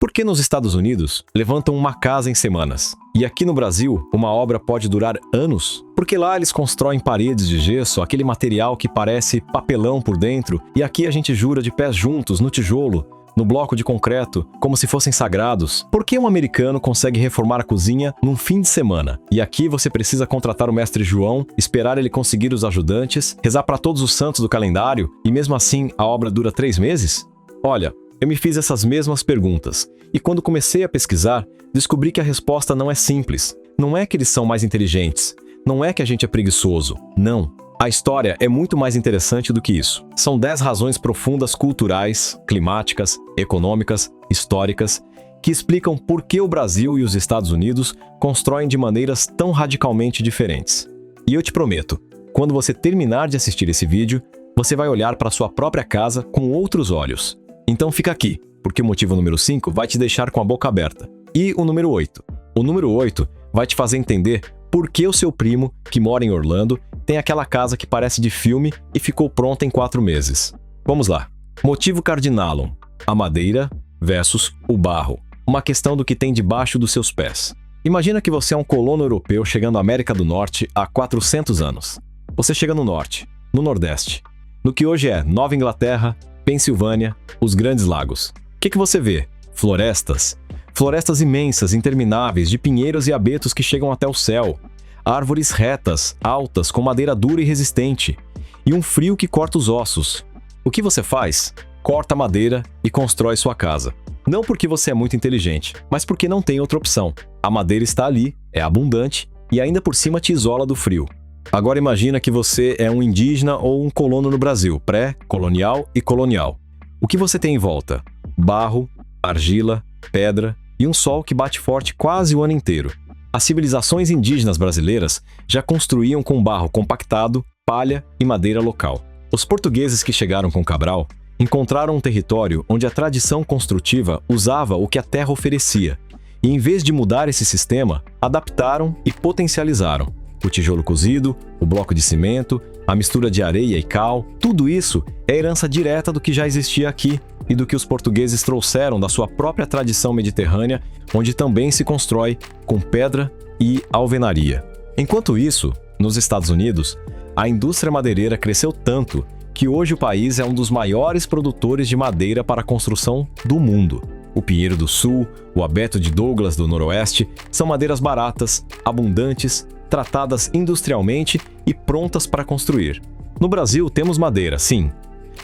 Por que nos Estados Unidos levantam uma casa em semanas? E aqui no Brasil, uma obra pode durar anos? Porque lá eles constroem paredes de gesso, aquele material que parece papelão por dentro, e aqui a gente jura de pés juntos, no tijolo, no bloco de concreto, como se fossem sagrados. Por que um americano consegue reformar a cozinha num fim de semana? E aqui você precisa contratar o mestre João, esperar ele conseguir os ajudantes, rezar para todos os santos do calendário, e mesmo assim a obra dura 3 meses? Olha, eu me fiz essas mesmas perguntas, e quando comecei a pesquisar, descobri que a resposta não é simples. Não é que eles são mais inteligentes, não é que a gente é preguiçoso, não. A história é muito mais interessante do que isso. São 10 razões profundas culturais, climáticas, econômicas, históricas, que explicam por que o Brasil e os Estados Unidos constroem de maneiras tão radicalmente diferentes. E eu te prometo, quando você terminar de assistir esse vídeo, você vai olhar para sua própria casa com outros olhos. Então fica aqui, porque o motivo número 5 vai te deixar com a boca aberta. E o número 8? O número 8 vai te fazer entender por que o seu primo, que mora em Orlando, tem aquela casa que parece de filme e ficou pronta em 4 meses. Vamos lá. Motivo cardinalum: a madeira versus o barro. Uma questão do que tem debaixo dos seus pés. Imagina que você é um colono europeu chegando à América do Norte há 400 anos. Você chega no norte, no nordeste, no que hoje é Nova Inglaterra, Pensilvânia, os Grandes Lagos. O que você vê? Florestas. Florestas imensas, intermináveis, de pinheiros e abetos que chegam até o céu. Árvores retas, altas, com madeira dura e resistente. E um frio que corta os ossos. O que você faz? Corta a madeira e constrói sua casa. Não porque você é muito inteligente, mas porque não tem outra opção. A madeira está ali, é abundante e ainda por cima te isola do frio. Agora imagina que você é um indígena ou um colono no Brasil, pré-colonial e colonial. O que você tem em volta? Barro, argila, pedra e um sol que bate forte quase o ano inteiro. As civilizações indígenas brasileiras já construíam com barro compactado, palha e madeira local. Os portugueses que chegaram com Cabral encontraram um território onde a tradição construtiva usava o que a terra oferecia, e em vez de mudar esse sistema, adaptaram e potencializaram. O tijolo cozido, o bloco de cimento, a mistura de areia e cal, tudo isso é herança direta do que já existia aqui e do que os portugueses trouxeram da sua própria tradição mediterrânea, onde também se constrói com pedra e alvenaria. Enquanto isso, nos Estados Unidos, a indústria madeireira cresceu tanto que hoje o país é um dos maiores produtores de madeira para a construção do mundo. O pinheiro do sul, o abeto de Douglas do noroeste são madeiras baratas, abundantes, tratadas industrialmente e prontas para construir. No Brasil temos madeira, sim.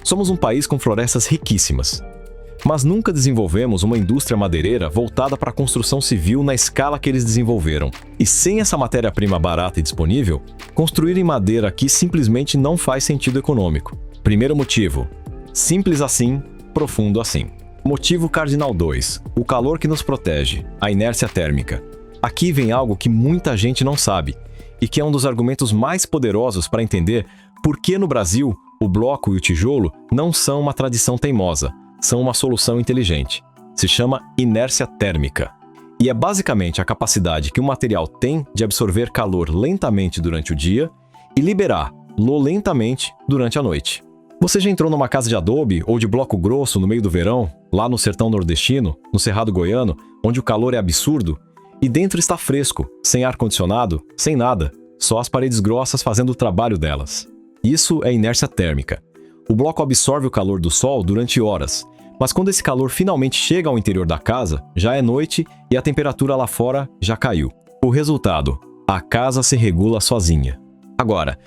Somos um país com florestas riquíssimas. Mas nunca desenvolvemos uma indústria madeireira voltada para a construção civil na escala que eles desenvolveram. E sem essa matéria-prima barata e disponível, construir em madeira aqui simplesmente não faz sentido econômico. Primeiro motivo: simples assim, profundo assim. Motivo cardinal 2: o calor que nos protege, a inércia térmica. Aqui vem algo que muita gente não sabe, e que é um dos argumentos mais poderosos para entender por que no Brasil o bloco e o tijolo não são uma tradição teimosa, são uma solução inteligente. Se chama inércia térmica. E é basicamente a capacidade que o material tem de absorver calor lentamente durante o dia e liberá-lo lentamente durante a noite. Você já entrou numa casa de adobe ou de bloco grosso no meio do verão, lá no sertão nordestino, no Cerrado Goiano, onde o calor é absurdo? E dentro está fresco, sem ar-condicionado, sem nada, só as paredes grossas fazendo o trabalho delas. Isso é inércia térmica. O bloco absorve o calor do sol durante horas, mas quando esse calor finalmente chega ao interior da casa, já é noite e a temperatura lá fora já caiu. O resultado: a casa se regula sozinha. Agora,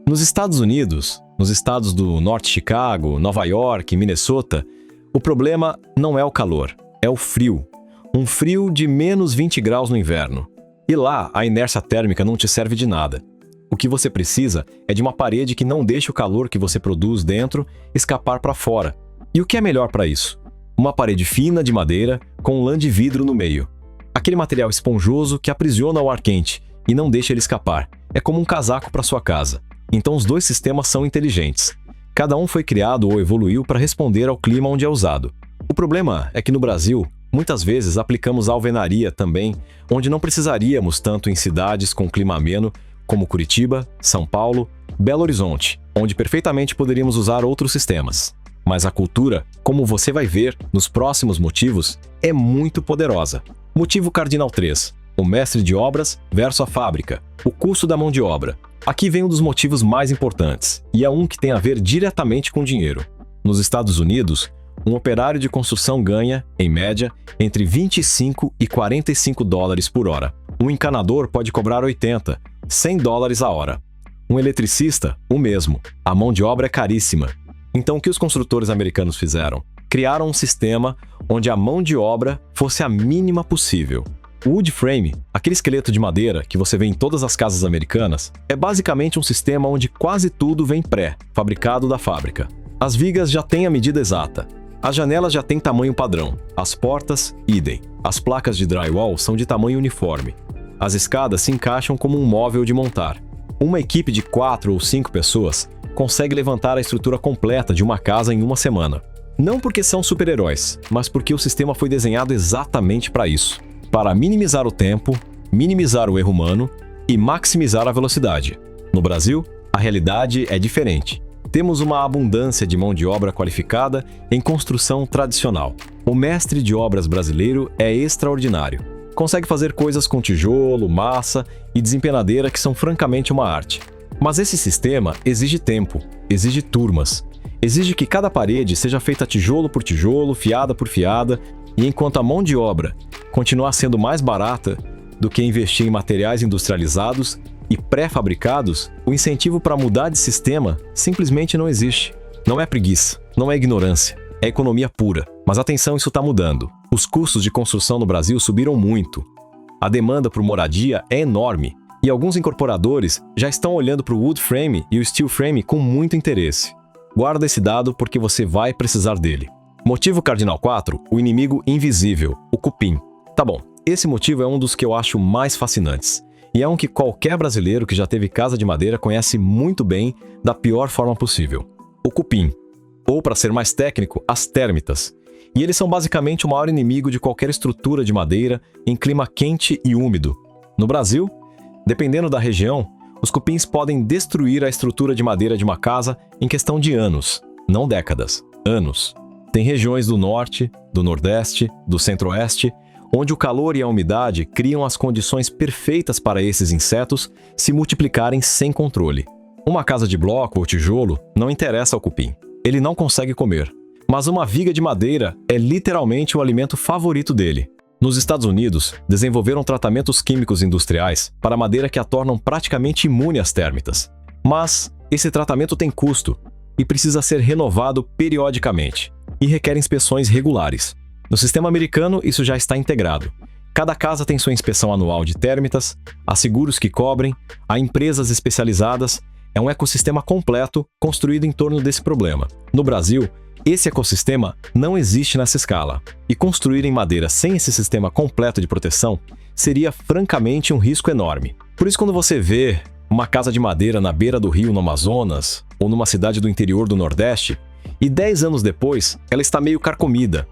nos Estados Unidos, nos estados do Norte Chicago, Nova York, Minnesota, o problema não é o calor, é o frio. Um frio de menos 20 graus no inverno. E lá, a inércia térmica não te serve de nada. O que você precisa é de uma parede que não deixe o calor que você produz dentro escapar para fora. E o que é melhor para isso? Uma parede fina de madeira com lã de vidro no meio. Aquele material esponjoso que aprisiona o ar quente e não deixa ele escapar. É como um casaco para sua casa. Então os dois sistemas são inteligentes. Cada um foi criado ou evoluiu para responder ao clima onde é usado. O problema é que no Brasil, muitas vezes aplicamos alvenaria também, onde não precisaríamos tanto em cidades com clima ameno como Curitiba, São Paulo, Belo Horizonte, onde perfeitamente poderíamos usar outros sistemas. Mas a cultura, como você vai ver nos próximos motivos, é muito poderosa. Motivo cardinal 3. O mestre de obras versus a fábrica. O custo da mão de obra. Aqui vem um dos motivos mais importantes, e é um que tem a ver diretamente com dinheiro. Nos Estados Unidos, um operário de construção ganha, em média, entre 25 e 45 dólares por hora. Um encanador pode cobrar 80, 100 dólares a hora. Um eletricista, o mesmo. A mão de obra é caríssima. Então, o que os construtores americanos fizeram? Criaram um sistema onde a mão de obra fosse a mínima possível. O wood frame, aquele esqueleto de madeira que você vê em todas as casas americanas, é basicamente um sistema onde quase tudo vem pré-fabricado da fábrica. As vigas já têm a medida exata. As janelas já têm tamanho padrão. As portas, idem. As placas de drywall são de tamanho uniforme. As escadas se encaixam como um móvel de montar. Uma equipe de 4 ou 5 pessoas consegue levantar a estrutura completa de uma casa em uma semana. Não porque são super-heróis, mas porque o sistema foi desenhado exatamente para isso. Para minimizar o tempo, minimizar o erro humano e maximizar a velocidade. No Brasil, a realidade é diferente. Temos uma abundância de mão de obra qualificada em construção tradicional. O mestre de obras brasileiro é extraordinário. Consegue fazer coisas com tijolo, massa e desempenadeira que são francamente uma arte. Mas esse sistema exige tempo, exige turmas, exige que cada parede seja feita tijolo por tijolo, fiada por fiada, e enquanto a mão de obra continuar sendo mais barata do que investir em materiais industrializados e pré-fabricados, o incentivo para mudar de sistema simplesmente não existe. Não é preguiça, não é ignorância, é economia pura. Mas atenção, isso está mudando. Os custos de construção no Brasil subiram muito. A demanda por moradia é enorme e alguns incorporadores já estão olhando para o wood frame e o steel frame com muito interesse. Guarda esse dado porque você vai precisar dele. Motivo cardinal 4, o inimigo invisível, o cupim. Tá bom, esse motivo é um dos que eu acho mais fascinantes. E é um que qualquer brasileiro que já teve casa de madeira conhece muito bem da pior forma possível. O cupim. Ou, para ser mais técnico, as térmitas. E eles são basicamente o maior inimigo de qualquer estrutura de madeira em clima quente e úmido. No Brasil, dependendo da região, os cupins podem destruir a estrutura de madeira de uma casa em questão de anos, não décadas, anos. Tem regiões do norte, do nordeste, do centro-oeste, onde o calor e a umidade criam as condições perfeitas para esses insetos se multiplicarem sem controle. Uma casa de bloco ou tijolo não interessa ao cupim. Ele não consegue comer. Mas uma viga de madeira é literalmente o alimento favorito dele. Nos Estados Unidos, desenvolveram tratamentos químicos industriais para madeira que a tornam praticamente imune às térmitas. Mas esse tratamento tem custo e precisa ser renovado periodicamente e requer inspeções regulares. No sistema americano, isso já está integrado. Cada casa tem sua inspeção anual de térmitas, há seguros que cobrem, há empresas especializadas. É um ecossistema completo construído em torno desse problema. No Brasil, esse ecossistema não existe nessa escala. E construir em madeira sem esse sistema completo de proteção seria francamente um risco enorme. Por isso, quando você vê uma casa de madeira na beira do rio no Amazonas ou numa cidade do interior do Nordeste, e 10 anos depois ela está meio carcomida,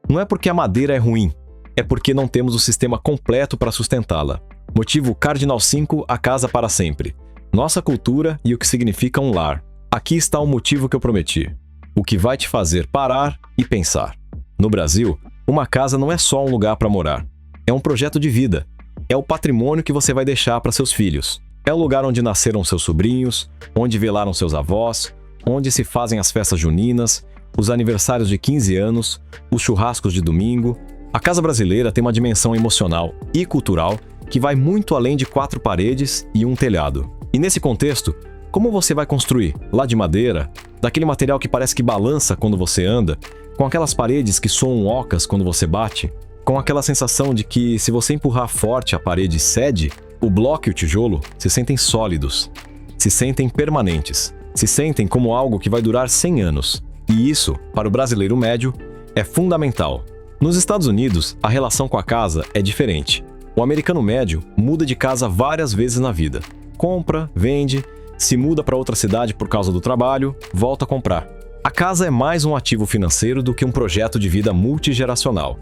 não é porque a madeira é ruim, é porque não temos o sistema completo para sustentá-la. Motivo cardinal 5, a casa para sempre. Nossa cultura e o que significa um lar. Aqui está o motivo que eu prometi. O que vai te fazer parar e pensar. No Brasil, uma casa não é só um lugar para morar. É um projeto de vida. É o patrimônio que você vai deixar para seus filhos. É o lugar onde nasceram seus sobrinhos, onde velaram seus avós, onde se fazem as festas juninas, os aniversários de 15 anos, os churrascos de domingo. A casa brasileira tem uma dimensão emocional e cultural que vai muito além de 4 paredes e um telhado. E nesse contexto, como você vai construir? Lá de madeira, daquele material que parece que balança quando você anda, com aquelas paredes que soam ocas quando você bate, com aquela sensação de que se você empurrar forte a parede cede, o bloco e o tijolo se sentem sólidos, se sentem permanentes, se sentem como algo que vai durar 100 anos. E isso, para o brasileiro médio, é fundamental. Nos Estados Unidos, a relação com a casa é diferente. O americano médio muda de casa várias vezes na vida. Compra, vende, se muda para outra cidade por causa do trabalho, volta a comprar. A casa é mais um ativo financeiro do que um projeto de vida multigeracional.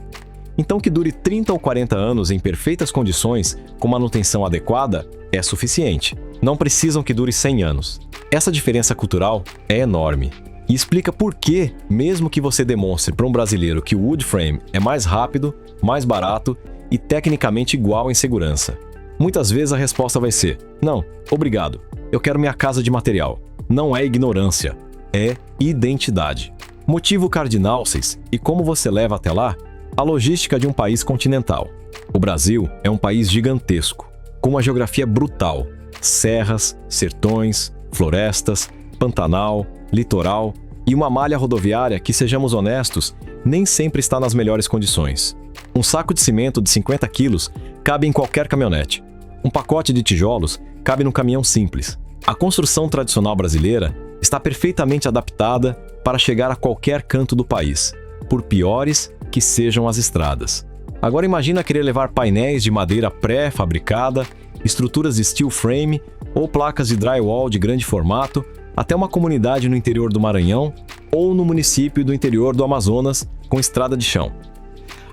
Então, que dure 30 ou 40 anos em perfeitas condições, com manutenção adequada, é suficiente. Não precisam que dure 100 anos. Essa diferença cultural é enorme. e explica por que, mesmo que você demonstre para um brasileiro que o wood frame é mais rápido, mais barato e tecnicamente igual em segurança. Muitas vezes a resposta vai ser: não, obrigado, eu quero minha casa de material. Não é ignorância, é identidade. Motivo cardinal 6, e como você leva até lá? A logística de um país continental. O Brasil é um país gigantesco, com uma geografia brutal: serras, sertões, florestas, Pantanal, litoral e uma malha rodoviária que, sejamos honestos, nem sempre está nas melhores condições. Um saco de cimento de 50 quilos cabe em qualquer caminhonete. Um pacote de tijolos cabe num caminhão simples. A construção tradicional brasileira está perfeitamente adaptada para chegar a qualquer canto do país, por piores que sejam as estradas. Agora imagina querer levar painéis de madeira pré-fabricada, estruturas de steel frame ou placas de drywall de grande formato até uma comunidade no interior do Maranhão ou no município do interior do Amazonas com estrada de chão.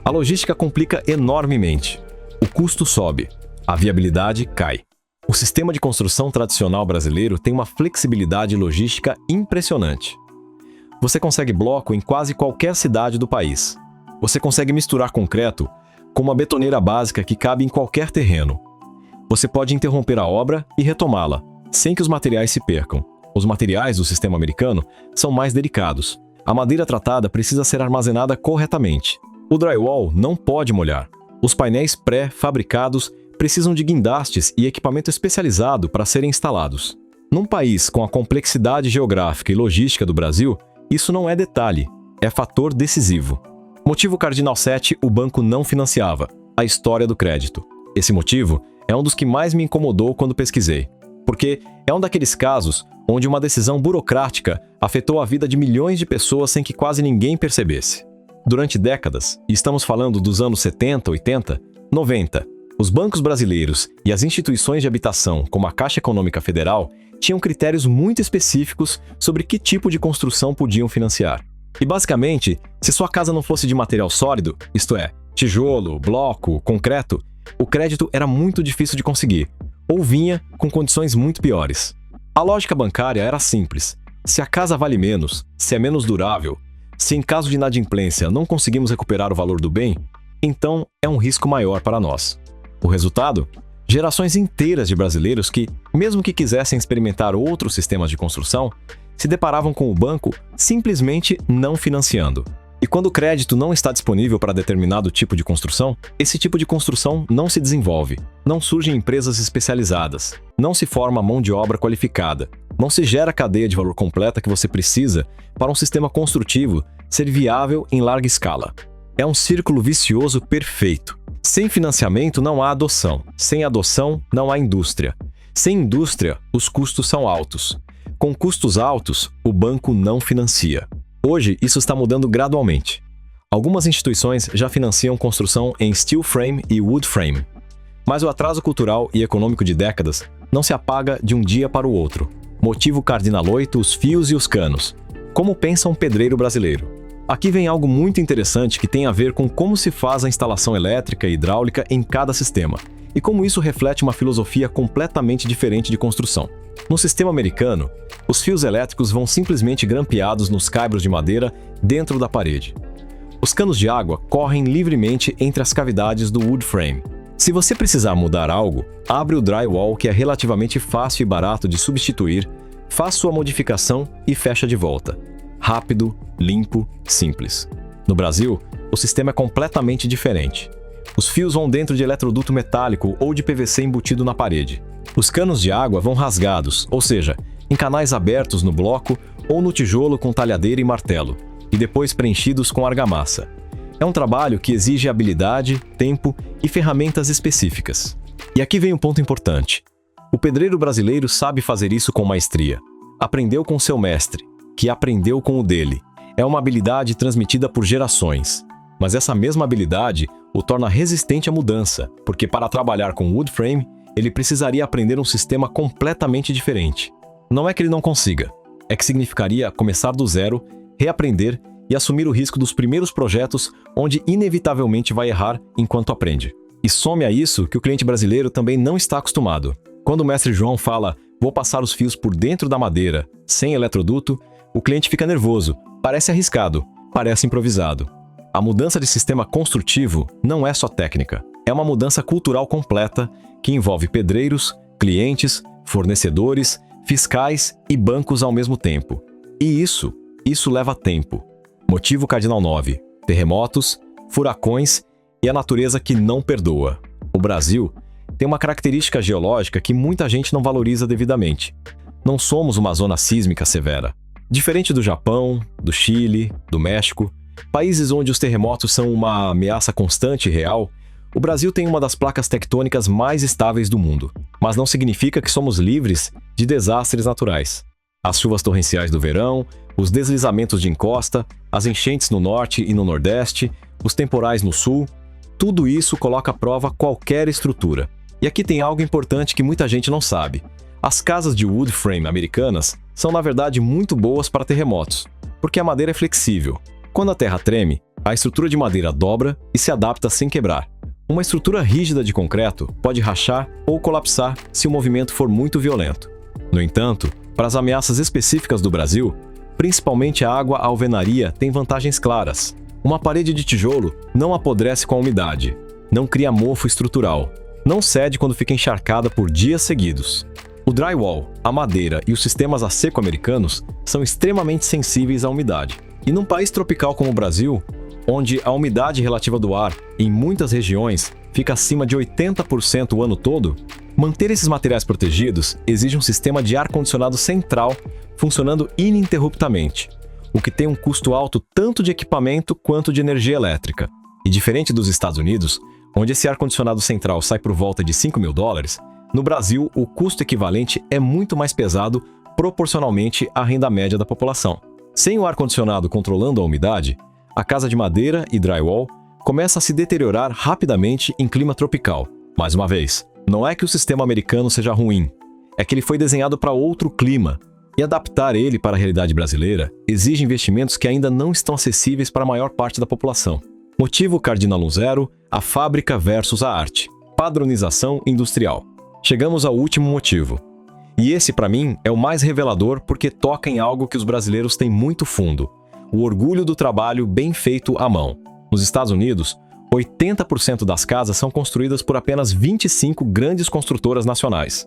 A logística complica enormemente. O custo sobe, a viabilidade cai. O sistema de construção tradicional brasileiro tem uma flexibilidade logística impressionante. Você consegue bloco em quase qualquer cidade do país. Você consegue misturar concreto com uma betoneira básica que cabe em qualquer terreno. Você pode interromper a obra e retomá-la, sem que os materiais se percam. Os materiais do sistema americano são mais delicados. A madeira tratada precisa ser armazenada corretamente. O drywall não pode molhar. Os painéis pré-fabricados precisam de guindastes e equipamento especializado para serem instalados. Num país com a complexidade geográfica e logística do Brasil, isso não é detalhe, é fator decisivo. Motivo cardinal 7, o banco não financiava: a história do crédito. Esse motivo é um dos que mais me incomodou quando pesquisei, porque é um daqueles casos onde uma decisão burocrática afetou a vida de milhões de pessoas sem que quase ninguém percebesse. Durante décadas, e estamos falando dos anos 70, 80, 90, os bancos brasileiros e as instituições de habitação, como a Caixa Econômica Federal, tinham critérios muito específicos sobre que tipo de construção podiam financiar. E basicamente, se sua casa não fosse de material sólido, isto é, tijolo, bloco, concreto, o crédito era muito difícil de conseguir, ou vinha com condições muito piores. A lógica bancária era simples: se a casa vale menos, se é menos durável, se em caso de inadimplência não conseguimos recuperar o valor do bem, então é um risco maior para nós. O resultado? Gerações inteiras de brasileiros que, mesmo que quisessem experimentar outros sistemas de construção, se deparavam com o banco simplesmente não financiando. E quando o crédito não está disponível para determinado tipo de construção, esse tipo de construção não se desenvolve, não surgem empresas especializadas, não se forma mão de obra qualificada, não se gera a cadeia de valor completa que você precisa para um sistema construtivo ser viável em larga escala. É um círculo vicioso perfeito. Sem financiamento não há adoção, sem adoção não há indústria. Sem indústria, os custos são altos. Com custos altos, o banco não financia. Hoje, isso está mudando gradualmente. Algumas instituições já financiam construção em steel frame e wood frame. Mas o atraso cultural e econômico de décadas não se apaga de um dia para o outro. Motivo cardinal 8, os fios e os canos. Como pensa um pedreiro brasileiro? Aqui vem algo muito interessante que tem a ver com como se faz a instalação elétrica e hidráulica em cada sistema, e como isso reflete uma filosofia completamente diferente de construção. No sistema americano, os fios elétricos vão simplesmente grampeados nos caibros de madeira dentro da parede. Os canos de água correm livremente entre as cavidades do wood frame. Se você precisar mudar algo, abre o drywall, que é relativamente fácil e barato de substituir, faz sua modificação e fecha de volta. Rápido, limpo, simples. No Brasil, o sistema é completamente diferente. Os fios vão dentro de eletroduto metálico ou de PVC embutido na parede. Os canos de água vão rasgados, ou seja, em canais abertos no bloco ou no tijolo com talhadeira e martelo, e depois preenchidos com argamassa. É um trabalho que exige habilidade, tempo e ferramentas específicas. E aqui vem um ponto importante. O pedreiro brasileiro sabe fazer isso com maestria. Aprendeu com seu mestre, que aprendeu com o dele. É uma habilidade transmitida por gerações. Mas essa mesma habilidade o torna resistente à mudança, porque para trabalhar com wood frame, ele precisaria aprender um sistema completamente diferente. Não é que ele não consiga, é que significaria começar do zero, reaprender e assumir o risco dos primeiros projetos onde inevitavelmente vai errar enquanto aprende. E some a isso que o cliente brasileiro também não está acostumado. Quando o mestre João fala, vou passar os fios por dentro da madeira, sem eletroduto, O cliente fica nervoso, parece arriscado, parece improvisado. A mudança de sistema construtivo não é só técnica, é uma mudança cultural completa que envolve pedreiros, clientes, fornecedores, fiscais e bancos ao mesmo tempo. E isso leva tempo. Motivo cardinal 9: terremotos, furacões e a natureza que não perdoa. O Brasil tem uma característica geológica que muita gente não valoriza devidamente. Não somos uma zona sísmica severa. Diferente do Japão, do Chile, do México, países onde os terremotos são uma ameaça constante e real, o Brasil tem uma das placas tectônicas mais estáveis do mundo. Mas não significa que somos livres de desastres naturais. As chuvas torrenciais do verão, os deslizamentos de encosta, as enchentes no norte e no nordeste, os temporais no sul, tudo isso coloca à prova qualquer estrutura. E aqui tem algo importante que muita gente não sabe. As casas de wood frame americanas são, na verdade, muito boas para terremotos, porque a madeira é flexível. Quando a terra treme, a estrutura de madeira dobra e se adapta sem quebrar. Uma estrutura rígida de concreto pode rachar ou colapsar se o movimento for muito violento. No entanto, para as ameaças específicas do Brasil, principalmente a água à alvenaria tem vantagens claras. Uma parede de tijolo não apodrece com a umidade, não cria mofo estrutural, não cede quando fica encharcada por dias seguidos. O drywall, a madeira e os sistemas a seco americanos são extremamente sensíveis à umidade. E num país tropical como o Brasil, onde a umidade relativa do ar, em muitas regiões, fica acima de 80% o ano todo, manter esses materiais protegidos exige um sistema de ar-condicionado central funcionando ininterruptamente, o que tem um custo alto tanto de equipamento quanto de energia elétrica. E diferente dos Estados Unidos, onde esse ar-condicionado central sai por volta de $5.000, no Brasil o custo equivalente é muito mais pesado proporcionalmente à renda média da população. Sem o ar-condicionado controlando a umidade, a casa de madeira e drywall começa a se deteriorar rapidamente em clima tropical. Mais uma vez, não é que o sistema americano seja ruim, é que ele foi desenhado para outro clima, e adaptar ele para a realidade brasileira exige investimentos que ainda não estão acessíveis para a maior parte da população. Motivo cardinal 0: a fábrica versus a arte. Padronização industrial. Chegamos ao último motivo. E esse, para mim, é o mais revelador porque toca em algo que os brasileiros têm muito fundo: o orgulho do trabalho bem feito à mão. Nos Estados Unidos, 80% das casas são construídas por apenas 25 grandes construtoras nacionais.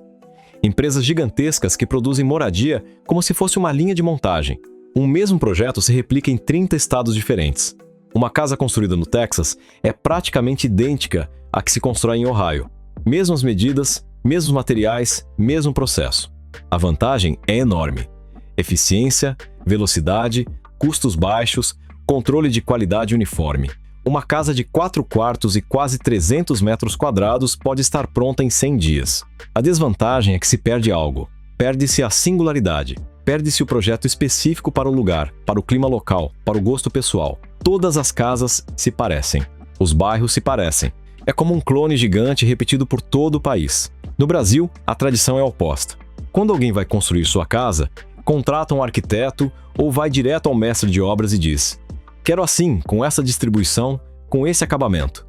Empresas gigantescas que produzem moradia como se fosse uma linha de montagem. Um mesmo projeto se replica em 30 estados diferentes. Uma casa construída no Texas é praticamente idêntica à que se constrói em Ohio. Mesmas medidas, mesmos materiais, mesmo processo. A vantagem é enorme: eficiência, velocidade, custos baixos, controle de qualidade uniforme. Uma casa de 4 quartos e quase 300 metros quadrados pode estar pronta em 100 dias. A desvantagem é que se perde algo. Perde-se a singularidade. Perde-se o projeto específico para o lugar, para o clima local, para o gosto pessoal. Todas as casas se parecem. Os bairros se parecem. É como um clone gigante repetido por todo o país. No Brasil, a tradição é oposta. Quando alguém vai construir sua casa, contrata um arquiteto ou vai direto ao mestre de obras e diz: quero assim, com essa distribuição, com esse acabamento.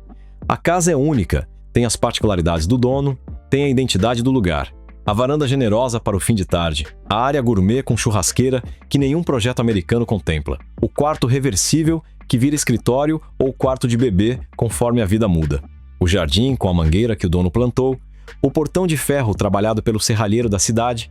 A casa é única, tem as particularidades do dono, tem a identidade do lugar. A varanda generosa para o fim de tarde, a área gourmet com churrasqueira que nenhum projeto americano contempla, o quarto reversível que vira escritório ou quarto de bebê conforme a vida muda, o jardim com a mangueira que o dono plantou, o portão de ferro trabalhado pelo serralheiro da cidade,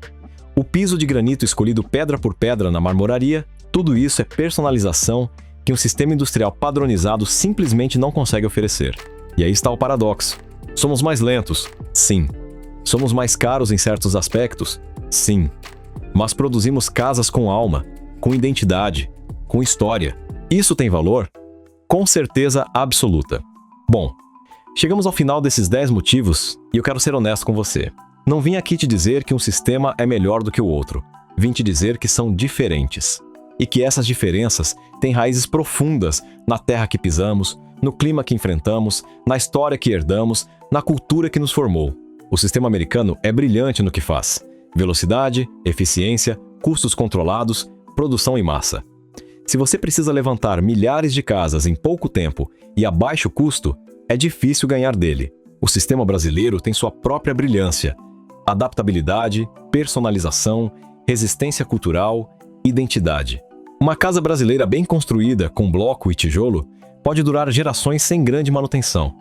o piso de granito escolhido pedra por pedra na marmoraria. Tudo isso é personalização que um sistema industrial padronizado simplesmente não consegue oferecer. E aí está o paradoxo. Somos mais lentos? Sim. Somos mais caros em certos aspectos? Sim. Mas produzimos casas com alma, com identidade, com história. Isso tem valor? Com certeza absoluta. Bom, chegamos ao final desses 10 motivos e eu quero ser honesto com você. Não vim aqui te dizer que um sistema é melhor do que o outro. Vim te dizer que são diferentes. E que essas diferenças têm raízes profundas na terra que pisamos, no clima que enfrentamos, na história que herdamos, na cultura que nos formou. O sistema americano é brilhante no que faz: velocidade, eficiência, custos controlados, produção em massa. Se você precisa levantar milhares de casas em pouco tempo e a baixo custo, é difícil ganhar dele. O sistema brasileiro tem sua própria brilhância: adaptabilidade, personalização, resistência cultural, identidade. Uma casa brasileira bem construída, com bloco e tijolo, pode durar gerações sem grande manutenção.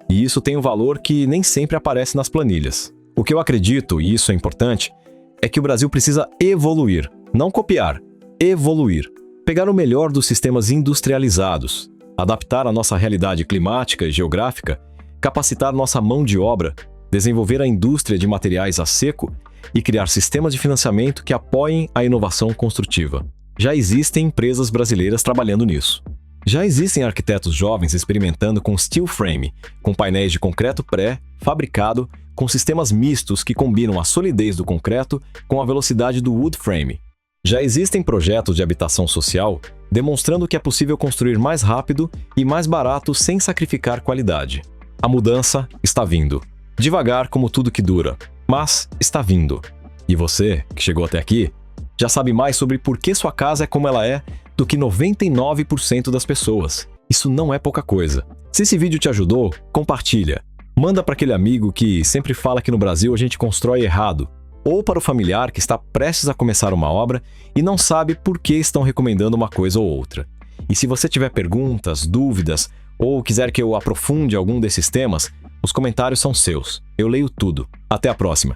E isso tem um valor que nem sempre aparece nas planilhas. O que eu acredito, e isso é importante, é que o Brasil precisa evoluir, não copiar, evoluir. Pegar o melhor dos sistemas industrializados, adaptar a nossa realidade climática e geográfica, capacitar nossa mão de obra, desenvolver a indústria de materiais a seco e criar sistemas de financiamento que apoiem a inovação construtiva. Já existem empresas brasileiras trabalhando nisso. Já existem arquitetos jovens experimentando com steel frame, com painéis de concreto pré-fabricado, com sistemas mistos que combinam a solidez do concreto com a velocidade do wood frame. Já existem projetos de habitação social demonstrando que é possível construir mais rápido e mais barato sem sacrificar qualidade. A mudança está vindo. Devagar como tudo que dura, mas está vindo. E você, que chegou até aqui, já sabe mais sobre por que sua casa é como ela é do que 99% das pessoas. Isso não é pouca coisa. Se esse vídeo te ajudou, compartilha. Manda para aquele amigo que sempre fala que no Brasil a gente constrói errado, ou para o familiar que está prestes a começar uma obra e não sabe por que estão recomendando uma coisa ou outra. E se você tiver perguntas, dúvidas, ou quiser que eu aprofunde algum desses temas, os comentários são seus. Eu leio tudo. Até a próxima!